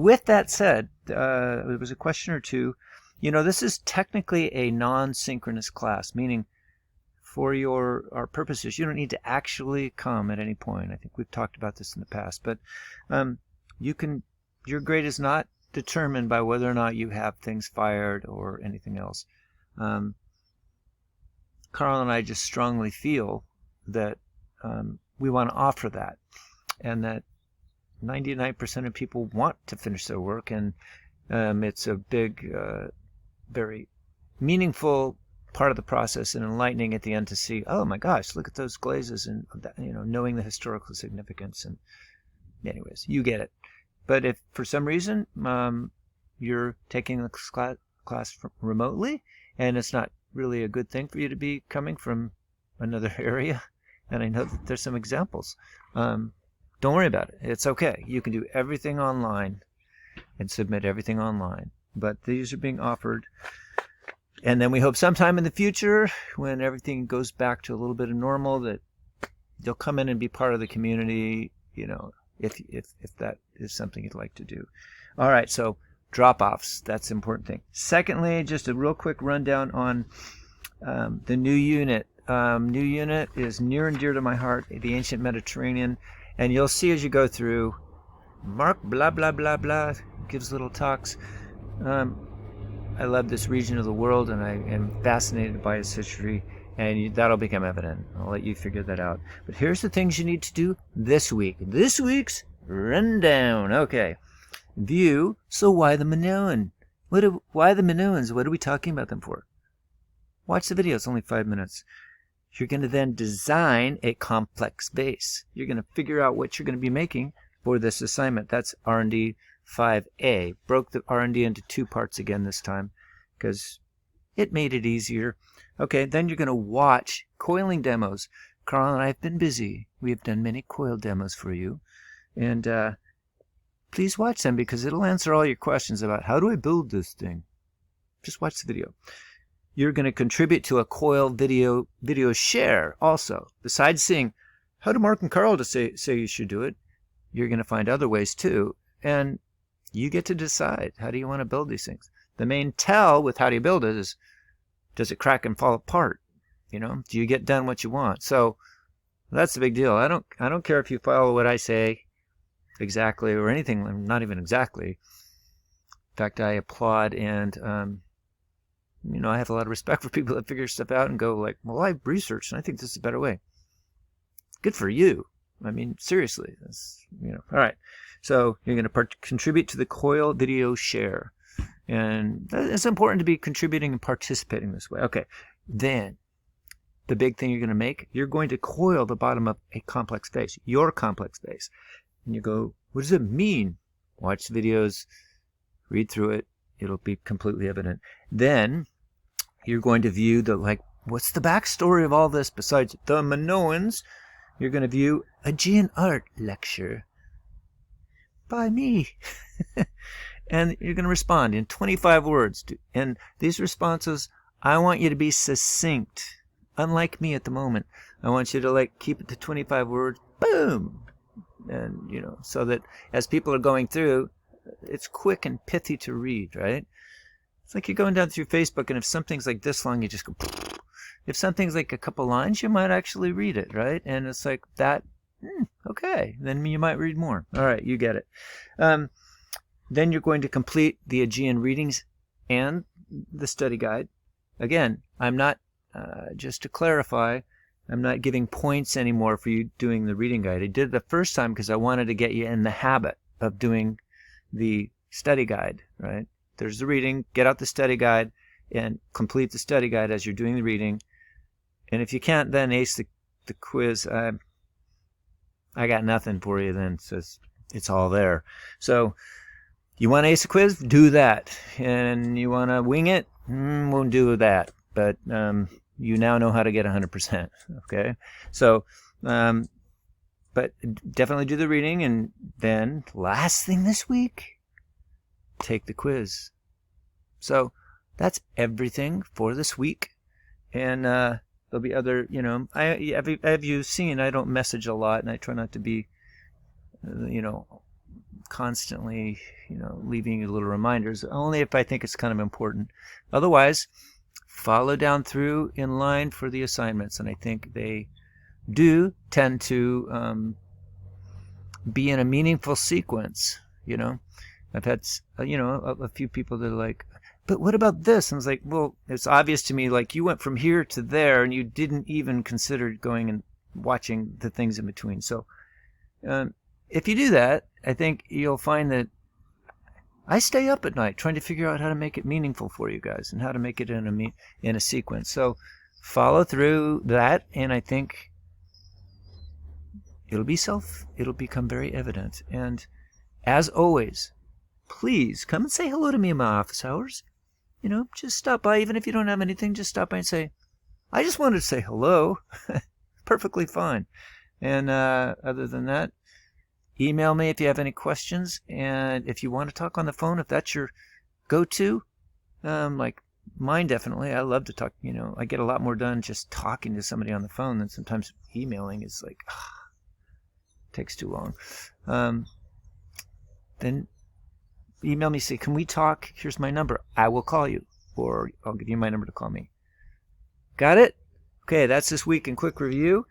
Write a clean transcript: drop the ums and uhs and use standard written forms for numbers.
With that said, there was a question or two. This is technically a non-synchronous class, meaning for our purposes, you don't need to actually come at any point. I think we've talked about this in the past, but your grade is not determined by whether or not you have things fired or anything else. Carl and I just strongly feel that we want to offer that, and that 99% of people want to finish their work, and it's a big, very meaningful part of the process and enlightening at the end to see, oh my gosh, look at those glazes, and knowing the historical significance. And anyways, you get it. But if for some reason you're taking the class remotely and it's not really a good thing for you to be coming from another area, and I know that there's some examples, don't worry about it. It's okay. You can do everything online and submit everything online. But these are being offered. And then we hope sometime in the future, when everything goes back to a little bit of normal, that you'll come in and be part of the community, if that is something you'd like to do. All right, so drop-offs, that's the important thing. Secondly, just a real quick rundown on the new unit. New unit is near and dear to my heart, the ancient Mediterranean. And you'll see as you go through, Mark blah, blah, blah, blah, gives little talks. I love this region of the world, and I am fascinated by its history, and that'll become evident. I'll let you figure that out. But here's the things you need to do this week. This week's rundown. Okay. View. So why the Minoan? Why the Minoans? What are we talking about them for? Watch the video. It's only 5 minutes. You're going to then design a complex base. You're going to figure out what you're going to be making for this assignment. That's R&D 5A. Broke the R&D into 2 parts again this time because it made it easier. Okay, then you're going to watch coiling demos. Carl and I have been busy. We have done many coil demos for you. And please watch them because it'll answer all your questions about how do I build this thing. Just watch the video. You're going to contribute to a coil video share also. Besides seeing how do Mark and Carl say you should do it, you're going to find other ways too. And you get to decide, how do you want to build these things? The main tell with how do you build it is, does it crack and fall apart? Do you get done what you want? So that's the big deal. I don't care if you follow what I say exactly or anything, not even exactly. In fact, I applaud and I have a lot of respect for people that figure stuff out and go like, well, I've researched and I think this is a better way. Good for you. I mean, seriously. All right. So you're going to contribute to the coil video share. And it's important to be contributing and participating this way. Okay. Then the big thing you're going to coil the bottom of a complex base, your complex base. And you go, what does it mean? Watch the videos, read through it. It'll be completely evident. Then you're going to view what's the backstory of all this besides the Minoans? You're going to view a Aegean art lecture by me. And you're going to respond in 25 words. And these responses, I want you to be succinct. Unlike me at the moment. I want you to keep it to 25 words. Boom! And, so that as people are going through, it's quick and pithy to read, right? It's like you're going down through Facebook, and if something's like this long, you just go. If something's like a couple lines, you might actually read it, right? And it's like that. Okay, then you might read more. All right, you get it. Then you're going to complete the Aegean readings and the study guide. Again, I'm not, just to clarify, I'm not giving points anymore for you doing the reading guide. I did it the first time because I wanted to get you in the habit of doing the study guide, right? There's the reading, get out the study guide, and complete the study guide as you're doing the reading. And if you can't then ace the quiz, I got nothing for you then. So it's all there. So you want to ace a quiz? Do that. And you want to wing it? Won't do that. But you now know how to get 100%. Okay? So, but definitely do the reading. And then last thing this week, take the quiz. So that's everything for this week. And there'll be other, have you seen, I don't message a lot, and I try not to be, constantly, leaving you little reminders, only if I think it's kind of important. Otherwise, follow down through in line for the assignments, and I think they do tend to be in a meaningful sequence. I've had a few people that are like, but what about this? And I was like, well, it's obvious to me, like, you went from here to there and you didn't even consider going and watching the things in between. So if you do that, I think you'll find that I stay up at night trying to figure out how to make it meaningful for you guys and how to make it in a sequence. So follow through that, and I think it'll become very evident. And as always, please come and say hello to me in my office hours. Just stop by, even if you don't have anything, just stop by and say, I just wanted to say hello. Perfectly fine. And other than that, email me if you have any questions. And if you want to talk on the phone, if that's your go-to, like mine definitely. I love to talk. I get a lot more done just talking to somebody on the phone than sometimes emailing. It's like, takes too long. Then email me, say, can we talk? Here's my number. I will call you, or I'll give you my number to call me. Got it? Okay, that's this week in quick review.